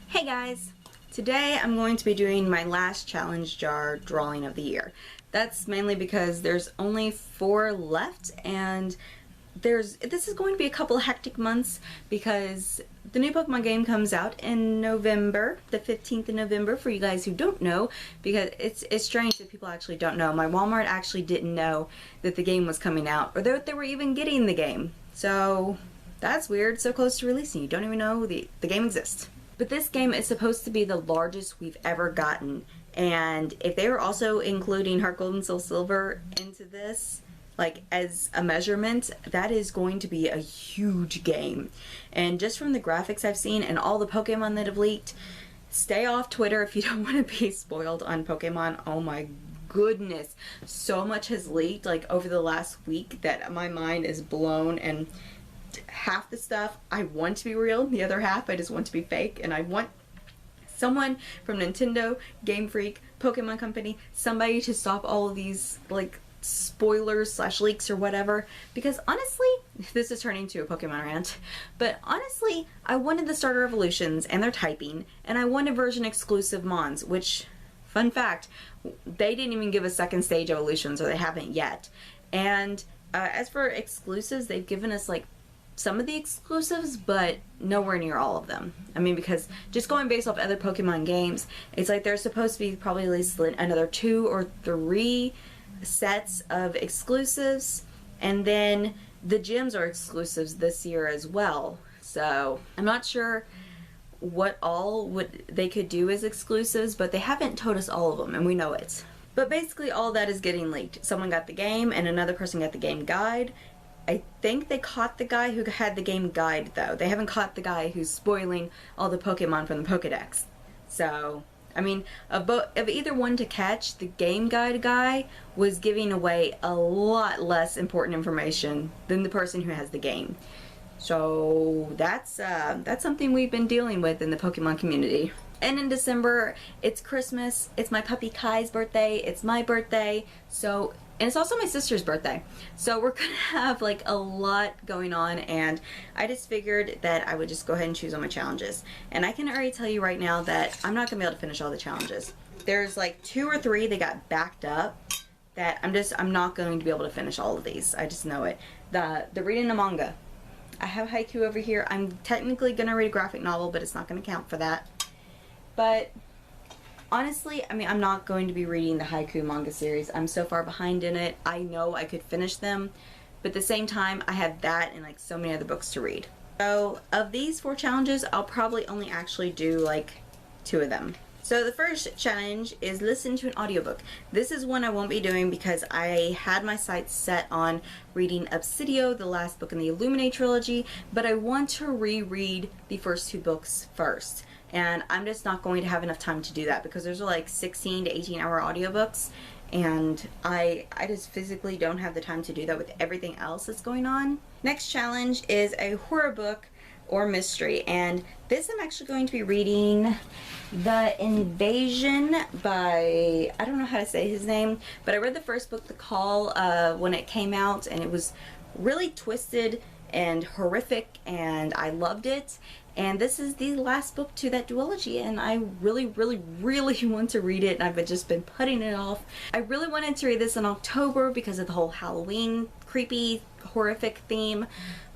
Hey guys! Today I'm going to be doing my last challenge jar drawing of the year. That's mainly because there's only 4 left, and this is going to be a couple of hectic months because the new Pokemon game comes out in November, the 15th of November, for you guys who don't know, because it's strange that people actually don't know. My Walmart actually didn't know that the game was coming out, or that they were even getting the game. So that's weird, so close to releasing. You don't even know the game exists. But this game is supposed to be the largest we've ever gotten, and if they were also including Heart Gold and Soul Silver into this, like as a measurement, that is going to be a huge game. And just from the graphics I've seen and all the Pokemon that have leaked, stay off Twitter if you don't want to be spoiled on Pokemon. Oh my goodness, so much has leaked like over the last week that my mind is blown, and half the stuff I want to be real, the other half I just want to be fake, and I want someone from Nintendo, Game Freak, Pokemon Company, somebody to stop all of these like spoilers / leaks or whatever, because honestly, this is turning into a Pokemon rant, but honestly, I wanted the starter evolutions and their typing, and I wanted version exclusive Mons, which, fun fact, they didn't even give us second stage evolutions, or they haven't yet. And as for exclusives, they've given us like some of the exclusives, but nowhere near all of them. I mean, because just going based off other Pokemon games, it's like there's supposed to be probably at least another 2 or 3 sets of exclusives, and then the gyms are exclusives this year as well. So I'm not sure what all they could do as exclusives, but they haven't told us all of them, and we know it. But basically all that is getting leaked. Someone got the game and another person got the game guide. I think they caught the guy who had the game guide, though. They haven't caught the guy who's spoiling all the Pokemon from the Pokedex. So, I mean, of either one to catch, the game guide guy was giving away a lot less important information than the person who has the game. So that's something we've been dealing with in the Pokemon community. And in December, it's Christmas, it's my puppy Kai's birthday, it's my birthday, and it's also my sister's birthday. So we're gonna have like a lot going on, and I just figured that I would just go ahead and choose all my challenges. And I can already tell you right now that I'm not gonna be able to finish all the challenges. There's like 2 or 3 that got backed up that I'm not going to be able to finish all of these. I just know it. The reading a manga. I have haiku over here. I'm technically gonna read a graphic novel, but it's not gonna count for that. But honestly, I mean, I'm not going to be reading the haiku manga series. I'm so far behind in it. I know I could finish them, but at the same time, I have that and like so many other books to read. So of these 4 challenges, I'll probably only actually do like 2 of them. So the first challenge is listen to an audiobook. This is one I won't be doing because I had my sights set on reading Obsidio, the last book in the Illuminate trilogy, but I want to reread the first 2 books first. And I'm just not going to have enough time to do that because there's like 16 to 18 hour audiobooks, and I just physically don't have the time to do that with everything else that's going on. Next challenge is a horror book or mystery, and this I'm actually going to be reading The Invasion by, I don't know how to say his name, but I read the first book, The Call, when it came out, and it was really twisted and horrific, and I loved it. And this is the last book to that duology, and I really want to read it, and I've just been putting it off. I really wanted to read this in October because of the whole Halloween creepy horrific theme,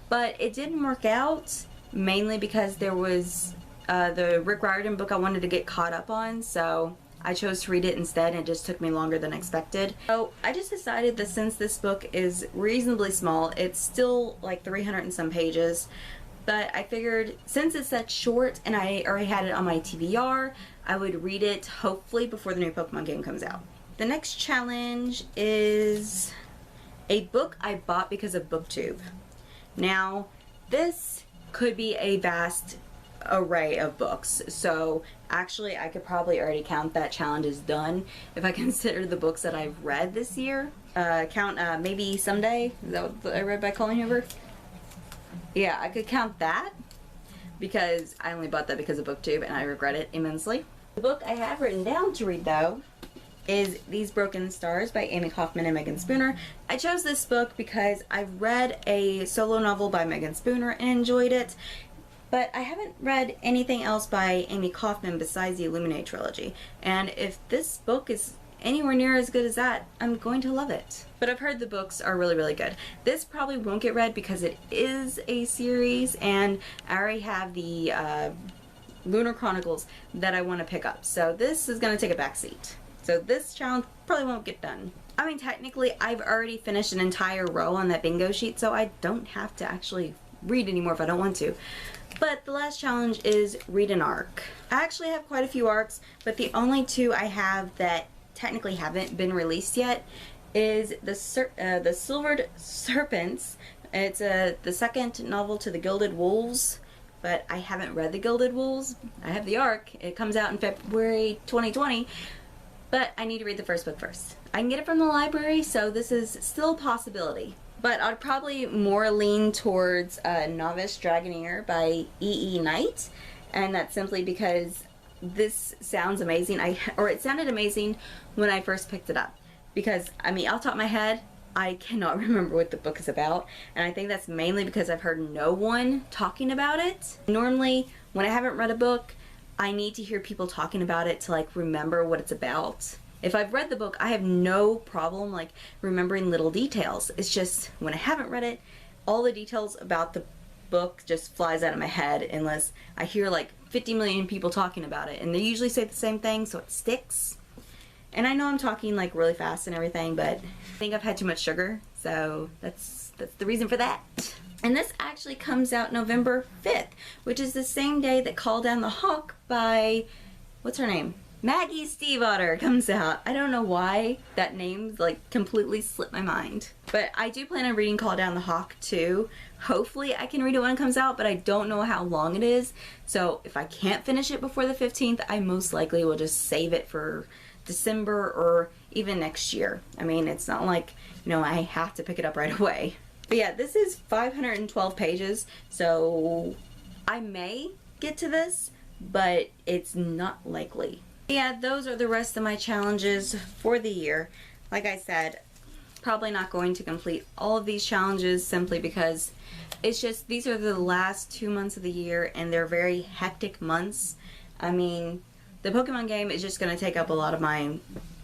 but it didn't work out, mainly because there was the Rick Riordan book I wanted to get caught up on, so I chose to read it instead, and it just took me longer than expected. So I just decided that since this book is reasonably small, it's still like 300 and some pages, but I figured since it's that short and I already had it on my TBR, I would read it hopefully before the new Pokemon game comes out. The next challenge is a book I bought because of BookTube. Now, this could be a vast array of books, so actually I could probably already count that challenge as done if I consider the books that I've read this year. Count Maybe Someday, is that what I read by Colleen Hoover? Yeah, I could count that because I only bought that because of BookTube, and I regret it immensely. The book I have written down to read though is These Broken Stars by Amy Kaufman and Megan Spooner. I chose this book because I've read a solo novel by Megan Spooner and enjoyed it. But I haven't read anything else by Amy Kaufman besides the Illuminate trilogy. And if this book is anywhere near as good as that, I'm going to love it. But I've heard the books are really, really good. This probably won't get read because it is a series, and I already have the Lunar Chronicles that I want to pick up. So this is going to take a back seat. So this challenge probably won't get done. I mean, technically, I've already finished an entire row on that bingo sheet, so I don't have to actually read anymore if I don't want to. But the last challenge is read an arc. I actually have quite a few arcs, but the only two I have that technically haven't been released yet is the Silvered Serpents. It's the second novel to the Gilded Wolves, but I haven't read the Gilded Wolves. I have the arc. It comes out in February 2020, but I need to read the first book first. I can get it from the library, so this is still a possibility. But I'd probably more lean towards Novice Dragoneer by E.E. Knight, and that's simply because this sounds amazing. It sounded amazing when I first picked it up. Because, I mean, off the top of my head, I cannot remember what the book is about, and I think that's mainly because I've heard no one talking about it. Normally, when I haven't read a book, I need to hear people talking about it to, like, remember what it's about. If I've read the book, I have no problem, like, remembering little details. It's just, when I haven't read it, all the details about the book just flies out of my head unless I hear, like, 50 million people talking about it, and they usually say the same thing, so it sticks. And I know I'm talking, like, really fast and everything, but I think I've had too much sugar, so that's the reason for that. And this actually comes out November 5th, which is the same day that Call Down the Hawk by, what's her name? Maggie Stiefvater comes out. I don't know why that name, like, completely slipped my mind. But I do plan on reading Call Down the Hawk too. Hopefully I can read it when it comes out, but I don't know how long it is. So if I can't finish it before the 15th, I most likely will just save it for December or even next year. I mean, it's not like, you know, I have to pick it up right away. But yeah, this is 512 pages, so I may get to this, but it's not likely. Yeah, those are the rest of my challenges for the year. Like I said, probably not going to complete all of these challenges simply because it's just, these are the last 2 months of the year and they're very hectic months. I mean, the Pokemon game is just going to take up a lot of my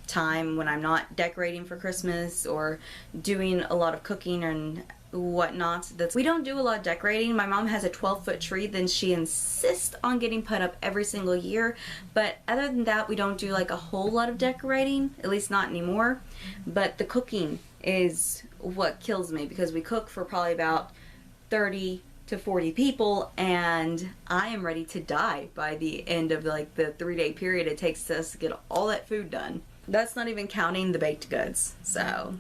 time when I'm not decorating for Christmas or doing a lot of cooking and whatnot. We don't do a lot of decorating. My mom has a 12-foot tree, then she insists on getting put up every single year, but other than that we don't do like a whole lot of decorating, at least not anymore. But the cooking is what kills me because we cook for probably about 30 to 40 people and I am ready to die by the end of like the 3-day period it takes us to get all that food done. That's not even counting the baked goods. So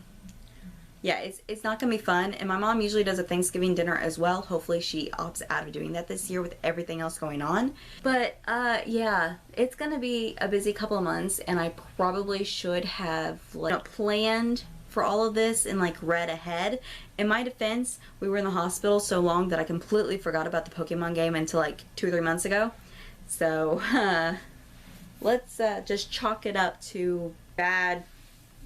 yeah, it's not gonna be fun, and my mom usually does a Thanksgiving dinner as well. Hopefully she opts out of doing that this year with everything else going on. But yeah, it's gonna be a busy couple of months, and I probably should have like planned for all of this and like read ahead. In my defense, we were in the hospital so long that I completely forgot about the Pokemon game until like 2 or 3 months ago. So let's just chalk it up to bad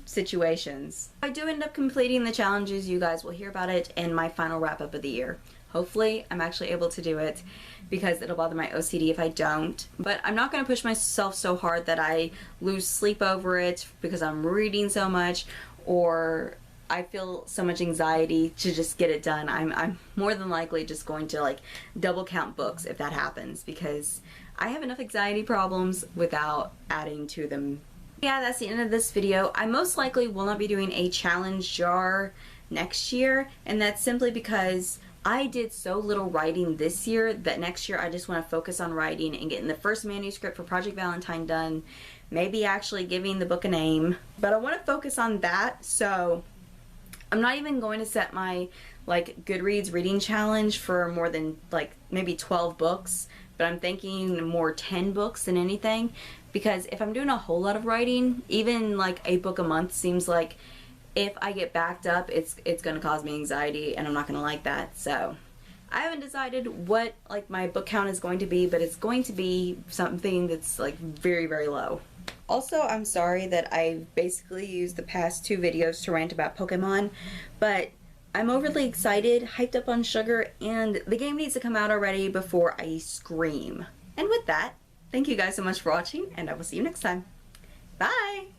situations. If I do end up completing the challenges, you guys will hear about it in my final wrap up of the year. Hopefully I'm actually able to do it because it'll bother my OCD if I don't. But I'm not going to push myself so hard that I lose sleep over it because I'm reading so much or I feel so much anxiety to just get it done. I'm more than likely just going to like double count books if that happens because I have enough anxiety problems without adding to them. Yeah, that's the end of this video. I most likely will not be doing a challenge jar next year, and that's simply because I did so little writing this year that next year I just want to focus on writing and getting the first manuscript for Project Valentine done, maybe actually giving the book a name. But I want to focus on that, so I'm not even going to set my like Goodreads reading challenge for more than like maybe 12 books, but I'm thinking more 10 books than anything. Because if I'm doing a whole lot of writing, even like a book a month seems like if I get backed up, it's going to cause me anxiety and I'm not going to like that. So I haven't decided what like my book count is going to be, but it's going to be something that's like very, very low. Also, I'm sorry that I've basically used the past 2 videos to rant about Pokemon, but I'm overly excited, hyped up on sugar, and the game needs to come out already before I scream. And with that, thank you guys so much for watching, and I will see you next time. Bye!